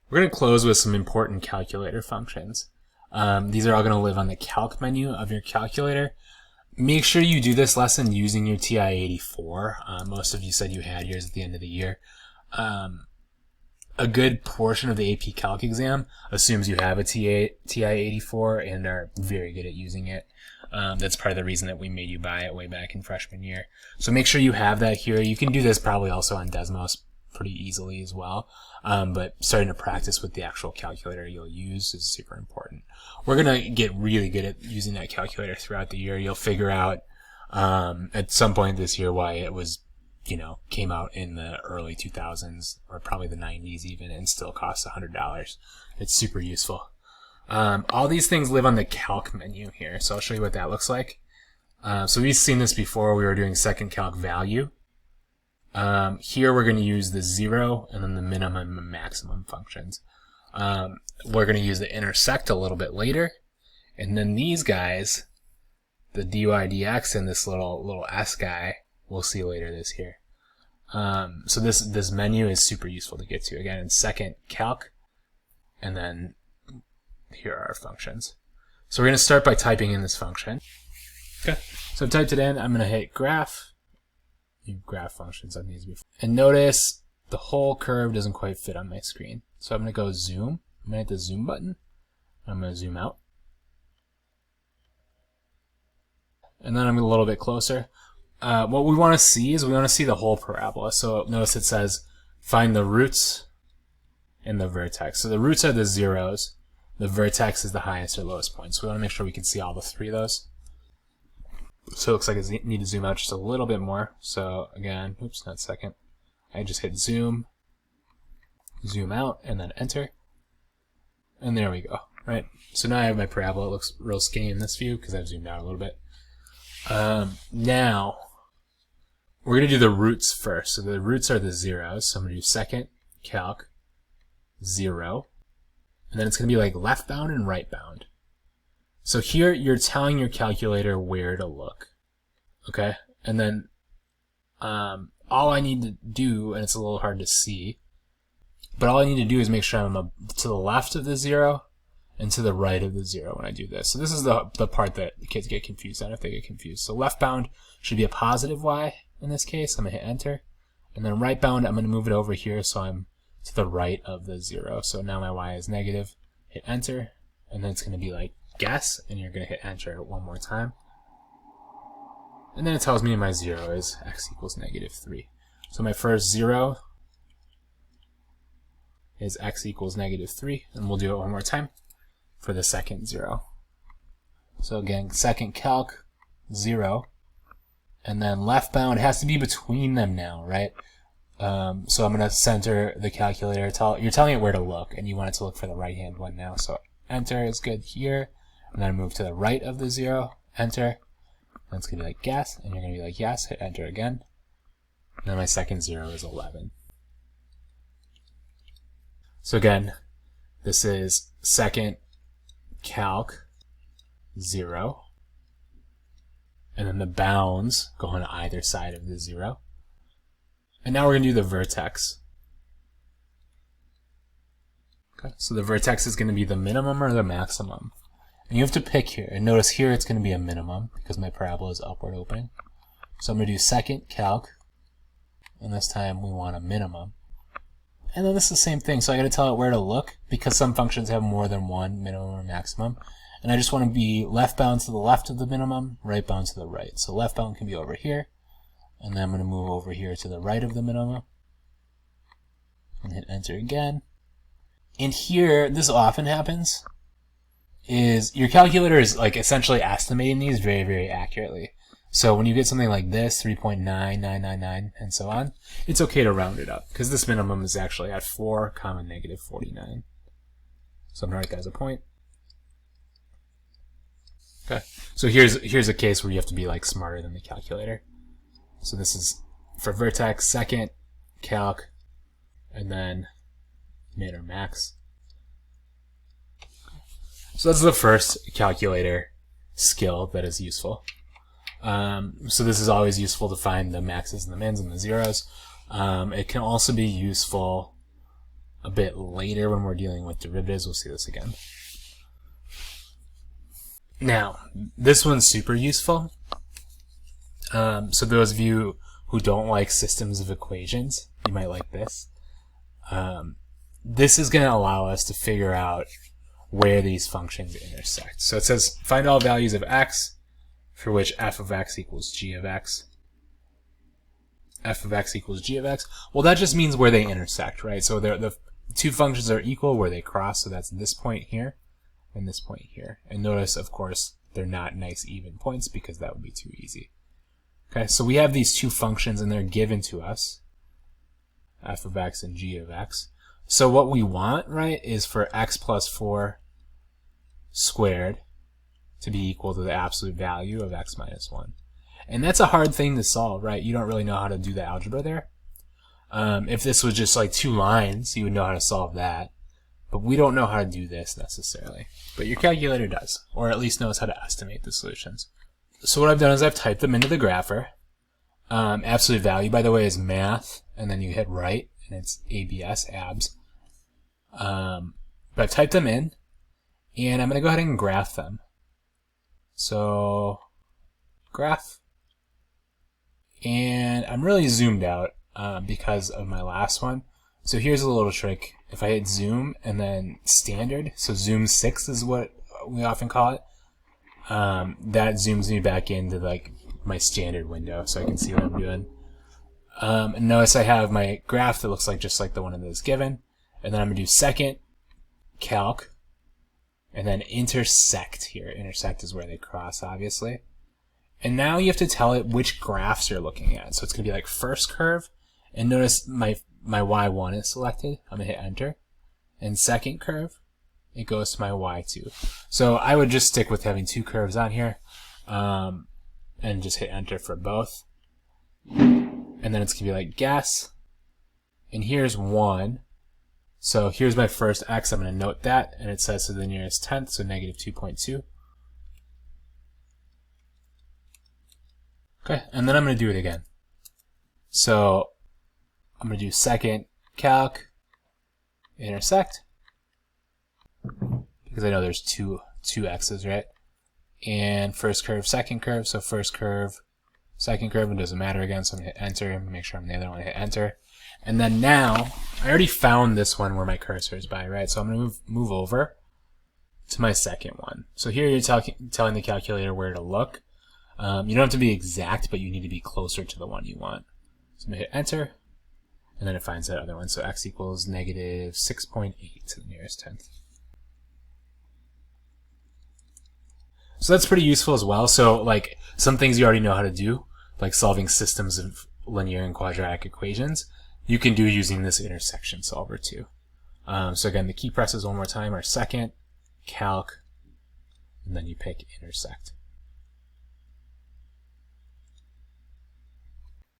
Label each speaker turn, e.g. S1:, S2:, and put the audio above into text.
S1: We're going to close with some important calculator functions. These are all going to live on the calc menu of your calculator. Make sure you do this lesson using your TI-84. Most of you said you had yours at the end of the year. A good portion of the AP Calc exam assumes you have a TI-84 and are very good at using it. That's part of the reason that we made you buy it way back in freshman year. So make sure you have that here. You can do this probably also on Desmos pretty easily as well. But starting to practice with the actual calculator you'll use is super important. We're going to get really good at using that calculator throughout the year. You'll figure out at some point this year why it was, came out in the early 2000s or probably the 90s even and still costs $100. It's super useful. All these things live on the calc menu here, so I'll show you what that looks like. So we've seen this before. We were doing second calc value. Here we're going to use the 0 and then the minimum and maximum functions. We're going to use the intersect a little bit later, and then these guys, the dy dx and this little s guy, we'll see later this here. So this menu is super useful to get to. Again, in second calc, and then here are our functions. So we're going to start by typing in this function. Okay. So I've typed it in. I'm going to hit graph. Graph functions I've used before. And notice the whole curve doesn't quite fit on my screen. So I'm going to go zoom. I'm going to hit the zoom button. I'm going to zoom out. And then I'm a little bit closer. What we want to see is we want to see the whole parabola. So notice it says find the roots and the vertex. So the roots are the zeros. The vertex is the highest or lowest point. So we want to make sure we can see all the three of those. So it looks like I need to zoom out just a little bit more. So again, oops, not second. I just hit zoom, zoom out, and then enter. And there we go, right? So now I have my parabola. It looks real skinny in this view because I've zoomed out a little bit. Now, we're going to do the roots first. So the roots are the zeros. So I'm going to do second calc 0. And then it's going to be like left bound and right bound. So here you're telling your calculator where to look, okay? And then all I need to do, and it's a little hard to see, but all I need to do is make sure I'm to the left of the 0 and to the right of the 0 when I do this. So this is the part that the kids get confused on if they get confused. So left bound should be a positive y in this case. I'm going to hit enter. And then right bound, I'm going to move it over here so I'm to the right of the 0. So now my y is negative. Hit enter. And then it's going to be like guess, and you're going to hit enter one more time. And then it tells me my 0 is x equals negative 3. So my first 0 is x equals negative 3, and we'll do it one more time for the second 0. So again, second calc 0, and then left bound has to be between them now, right? So I'm going to center the calculator. You're telling it where to look, and you want it to look for the right hand one now. So enter is good here. And then move to the right of the 0, enter. And it's going to be like guess, and you're going to be like yes, hit enter again. And then my second 0 is 11. So again, this is second calc 0. And then the bounds go on either side of the 0. And now we're going to do the vertex. Okay, so the vertex is going to be the minimum or the maximum. And you have to pick here. And notice here it's going to be a minimum because my parabola is upward open. So I'm going to do second calc. And this time we want a minimum. And then this is the same thing. So I got to tell it where to look because some functions have more than one minimum or maximum. And I just want to be left bound to the left of the minimum, right bound to the right. So left bound can be over here. And then I'm going to move over here to the right of the minimum. And hit enter again. And here, this often happens, is your calculator is like essentially estimating these very, very accurately. So when you get something like this, 3.9999 and so on, it's okay to round it up because this minimum is actually at 4, negative 49. So I'm going to write that as a point. Okay. So here's a case where you have to be like smarter than the calculator. So this is for vertex, second calc, and then min or max. So that's the first calculator skill that is useful. So this is always useful to find the maxes and the mins and the zeros. It can also be useful a bit later when we're dealing with derivatives. We'll see this again. Now, this one's super useful. So those of you who don't like systems of equations, you might like this. This is going to allow us to figure out where these functions intersect. So it says find all values of x for which f of x equals g of x. F of x equals g of x. Well, that just means where they intersect, right? So the two functions are equal where they cross, so that's this point here and this point here. And notice, of course, they're not nice even points because that would be too easy. Okay, so we have these two functions and they're given to us, f of x and g of x. So what we want, right, is for x plus 4 squared to be equal to the absolute value of x minus 1. And that's a hard thing to solve, right? You don't really know how to do the algebra there. If this was just like 2 lines, you would know how to solve that. But we don't know how to do this necessarily. But your calculator does, or at least knows how to estimate the solutions. So what I've done is I've typed them into the grapher. Absolute value, by the way, is math, and then you hit right, and it's ABS, abs. But I've typed them in, and I'm going to go ahead and graph them. So, graph. And I'm really zoomed out because of my last one. So here's a little trick. If I hit zoom and then standard, so zoom 6 is what we often call it, that zooms me back into like my standard window so I can see what I'm doing. And notice I have my graph that looks like just like the one that is given. And then I'm going to do second, calc, and then intersect here. Intersect is where they cross, obviously. And now you have to tell it which graphs you're looking at. So it's going to be like first curve, and notice my y1 is selected. I'm going to hit enter. And second curve, it goes to my y2. So I would just stick with having 2 curves on here, and just hit enter for both. And then it's going to be like guess. And here's 1. So here's my first x. I'm going to note that, and it says to the nearest tenth, so negative 2.2. Okay, and then I'm going to do it again. So I'm going to do second calc, intersect, because I know there's two x's, right? And first curve, second curve, so first curve, second curve, it doesn't matter again, so I'm going to hit enter, make sure I'm the other one, hit enter. And then now, I already found this one where my cursor is by, right? So I'm going to move over to my second one. So here you're telling the calculator where to look. You don't have to be exact, but you need to be closer to the one you want. So I'm going to hit enter, and then it finds that other one. So x equals negative 6.8 to the nearest tenth. So that's pretty useful as well. So like some things you already know how to do, like solving systems of linear and quadratic equations, you can do using this intersection solver too. So again, the key presses one more time are second, calc, and then you pick intersect.